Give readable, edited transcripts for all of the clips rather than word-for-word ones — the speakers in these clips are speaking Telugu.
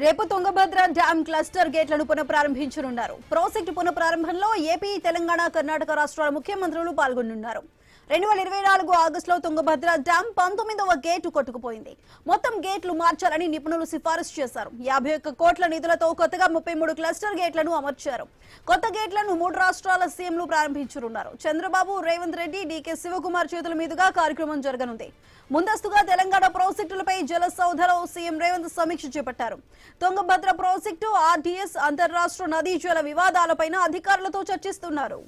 రేపు తుంగభద్ర డ్యామ్ క్లస్టర్ గేట్లను పునఃప్రారంభించనున్నారు. ప్రాజెక్టు పునఃప్రారంభంలో ఏపీ, తెలంగాణ, కర్ణాటక రాష్ట్రాల ముఖ్యమంత్రులు పాల్గొనున్నారు. 2024 ఆగస్టులో తుంగభద్ర డ్యామ్ 19వ గేటు కొట్టుకుపోయింది. మొత్తం గేట్లు మార్చాలని నిపుణులు సిఫారసు చేశారు. 51 కోట్ల నిధులతో కొత్తగా 33 క్లస్టర్ గేట్లను అమర్చారు. కొత్త గేట్లను 3 రాష్ట్రాల సీఎంలు ప్రారంభించనున్నారు. చంద్రబాబు, రేవంత్ రెడ్డి, డీకే శివకుమార్ చేతుల మీదుగా కార్యక్రమం జరగనుంది. ముందస్తుగా తెలంగాణ ప్రాజెక్టులపై జలసౌధలో సీఎం రేవంత్ సమీక్ష చేపట్టారు. తుంగభద్ర ప్రాజెక్టు, ఆర్డీఎస్, అంతర్రాష్ట్ర నదీ జల వివాదాలపైన అధికారులతో చర్చిస్తున్నారు.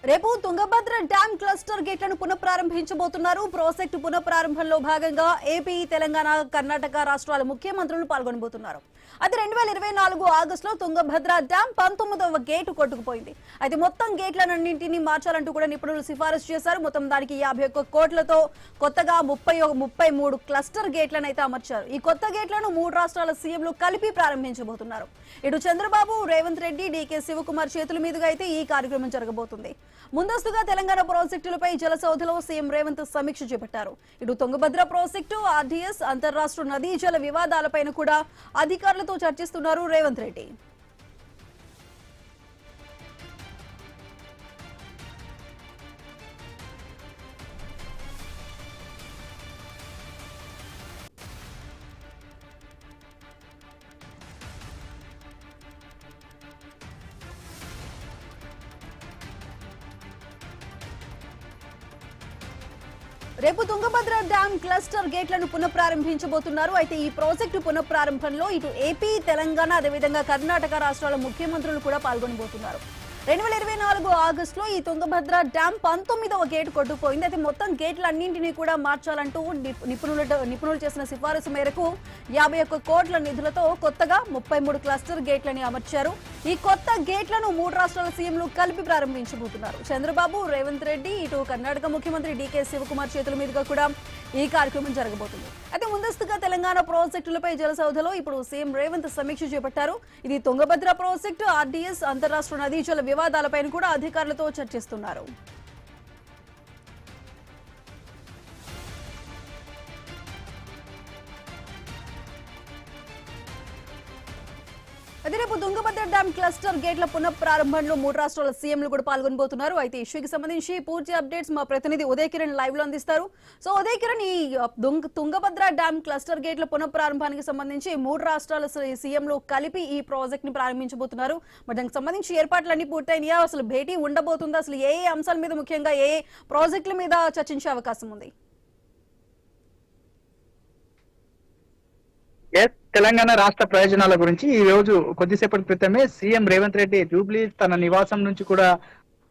రేపు తుంగభద్ర డ్యామ్ క్లస్టర్ గేట్లను పునఃప్రారంభించబోతున్నారు. ప్రాజెక్టు పునఃప్రారంభంలో భాగంగా ఏపీ, తెలంగాణ, కర్ణాటక రాష్ట్రాల ముఖ్యమంత్రులు పాల్గొనబోతున్నారు. అయితే 2024 ఆగస్టులో తుంగభద్ర డ్యామ్ 19వ గేటు కొట్టుకుపోయింది. అయితే మొత్తం గేట్లన్నింటినీ మార్చాలంటూ కూడా నిపుణులు సిఫారసు చేశారు. మొత్తం దానికి 51 కోట్లతో కొత్తగా 33 క్లస్టర్ గేట్లను అయితే అమర్చారు. ఈ కొత్త గేట్లను 3 రాష్ట్రాల సీఎంలు కలిపి ప్రారంభించబోతున్నారు. ఇటు చంద్రబాబు, రేవంత్ రెడ్డి, డీకే శివకుమార్ చేతుల మీదుగా అయితే ఈ కార్యక్రమం జరగబోతుంది. ముందస్తుగా తెలంగాణ ప్రాజెక్టులపై జలసౌధలో సీఎం రేవంత్ సమీక్ష చేపట్టారు. ఇటు తుంగభద్ర ప్రాజెక్టు, ఆర్డీఎస్, అంతర్రాష్ట్ర నదీ జల వివాదాలపైన కూడా అధికారులతో చర్చిస్తున్నారు రేవంత్ రెడ్డి. రేపు తుంగభద్ర డ్యామ్ క్లస్టర్ గేట్లను పునఃప్రారంభించబోతున్నారు. అయితే ఈ ప్రాజెక్టు పునఃప్రారంభంలో ఇటు ఏపీ, తెలంగాణ, అదేవిధంగా కర్ణాటక రాష్ట్రాల ముఖ్యమంత్రులు కూడా పాల్గొనబోతున్నారు. 2024 ఆగస్టులో ఈ తుంగభద్ర డ్యామ్ 19వ గేటు కొట్టుకుపోయింది. అయితే మొత్తం గేట్లన్నింటినీ కూడా మార్చాలంటూ నిపుణులు చేసిన సిఫారసు మేరకు 51 కోట్ల నిధులతో కొత్తగా 33 క్లస్టర్ గేట్లని అమర్చారు. ఈ కొత్త గేట్లను 3 రాష్ట్రాల సీఎంలు కలిపి ప్రారంభించబోతున్నారు. చంద్రబాబు, రేవంత్ రెడ్డి, ఇటు కర్ణాటక ముఖ్యమంత్రి డీకే శివకుమార్ చేతుల మీదుగా కూడా ఈ కార్యక్రమం జరగబోతుంది. అయితే ముందస్తుగా తెలంగాణ ప్రాజెక్టులపై జలసౌధలో ఇప్పుడు సీఎం రేవంత్ సమీక్ష చేపట్టారు. ఇది తుంగభద్ర ప్రాజెక్టు, ఆర్డీఎస్, అంతర్రాష్ట్ర నదీ జల వివాదాలపైన కూడా అధికారులతో చర్చిస్తున్నారు. అదే రేపు తుంగభద్ర డ్యామ్ క్లస్టర్ గేట్ల పునఃప్రారంభంలో 3 రాష్ట్రాల సీఎంలు కూడా పాల్గొనబోతున్నారు. అయితే ఇష్యూకి సంబంధించి పూర్తి అప్డేట్స్ మా ప్రతినిధి ఉదయ్ కిరణ్ లైవ్ లో అందిస్తారు. సో ఉదయ్ కిరణ్, ఈ తుంగభద్ర డ్యామ్ క్లస్టర్ గేట్ల పునఃప్రారంభానికి సంబంధించి 3 రాష్ట్రాల సీఎంలు కలిపి ఈ ప్రాజెక్ట్ ని ప్రారంభించబోతున్నారు. మరి దానికి సంబంధించి ఏర్పాట్లన్నీ పూర్తయినాయా? అసలు భేటీ ఉండబోతుందా? అసలు ఏ అంశాల మీద, ముఖ్యంగా ఏ ప్రాజెక్టుల మీద చర్చించే అవకాశం ఉంది? తెలంగాణ రాష్ట్ర ప్రయోజనాల గురించి ఈ రోజు కొద్దిసేపటి క్రితమే సీఎం రేవంత్ రెడ్డి జూబ్లీ తన నివాసం నుంచి కూడా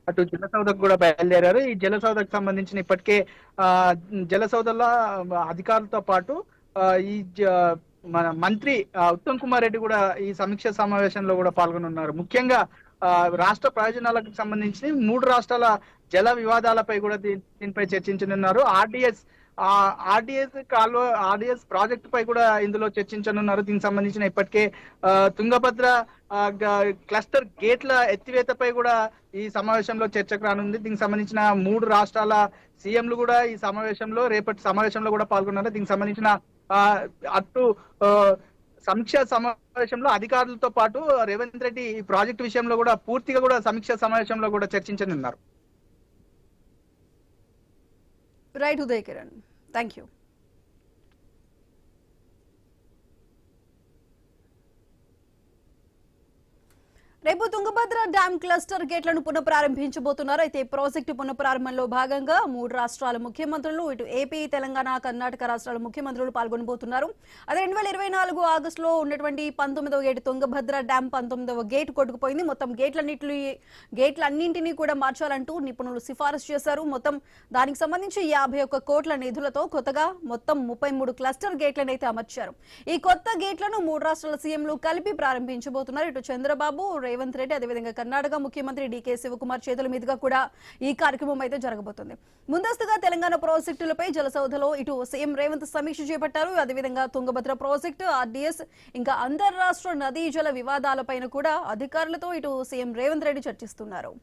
అటు జలసౌధకు కూడా బయలుదేరారు. ఈ జలసౌధకు సంబంధించిన ఇప్పటికే జలసౌధలో అధికారులతో పాటు ఈ మన మంత్రి ఉత్తమ్ కుమార్ రెడ్డి కూడా ఈ సమీక్ష సమావేశంలో కూడా పాల్గొనున్నారు. ముఖ్యంగా రాష్ట్ర ప్రయోజనాలకు సంబంధించి 3 రాష్ట్రాల జల వివాదాలపై కూడా దీనిపై చర్చించనున్నారు. ఆర్డీఎస్ ప్రాజెక్టు పై కూడా ఇందులో చర్చించనున్నారు. దీనికి సంబంధించిన ఇప్పటికే తుంగభద్ర క్లస్టర్ గేట్ల ఎత్తివేతపై కూడా ఈ సమావేశంలో చర్చకు రానుంది. దీనికి సంబంధించిన 3 రాష్ట్రాల సీఎంలు కూడా ఈ సమావేశంలో, రేపటి సమావేశంలో కూడా పాల్గొన్నారు. దీనికి సంబంధించిన సమీక్ష సమావేశంలో అధికారులతో పాటు రేవంత్ రెడ్డి ఈ ప్రాజెక్టు విషయంలో కూడా పూర్తిగా కూడా సమీక్ష సమావేశంలో కూడా చర్చించనున్నారు. Right Uday Kiran, thank you. రేపు తుంగభద్ర డ్యామ్ క్లస్టర్ గేట్లను పునఃప్రారంభించబోతున్నారు. అయితే ప్రాజెక్టు పునఃప్రారంభంలో భాగంగా 3 రాష్ట్రాల ముఖ్యమంత్రులు, ఇటు ఏపీ, తెలంగాణ, కర్ణాటక రాష్ట్రాల ముఖ్యమంత్రులు పాల్గొనబోతున్నారు. అదే 2024 ఆగస్టులో ఉన్నటువంటి 19వ గేటు తుంగభద్ర డ్యామ్ 19వ గేటు కొట్టుకుపోయింది. మొత్తం గేట్లన్నింటినీ కూడా మార్చాలంటూ నిపుణులు సిఫారసు చేశారు. మొత్తం దానికి సంబంధించి 51 కోట్ల నిధులతో కొత్తగా మొత్తం 33 క్లస్టర్ గేట్లను అయితే అమర్చారు. ఈ కొత్త గేట్లను 3 రాష్ట్రాల సీఎంలు కలిపి ప్రారంభించబోతున్నారు. ఇటు చంద్రబాబు, రేవంత్ రెడ్డి, అదేవిధంగా కర్ణాటక ముఖ్యమంత్రి డీకే శివకుమార్ చేతుల మీదుగా కూడా ఈ కార్యక్రమం అయితే జరగబోతుంది. ముందస్తుగా తెలంగాణ ప్రాజెక్టులపై జలసౌధలో ఇటు సీఎం రేవంత్ సమీక్ష చేపట్టారు. అదేవిధంగా తుంగభద్ర ప్రాజెక్టు, ఆర్డీఎస్, ఇంకా అంతర్రాష్ట్ర నదీ జల వివాదాలపైన కూడా అధికారులతో ఇటు సీఎం రేవంత్ రెడ్డి చర్చిస్తున్నారు.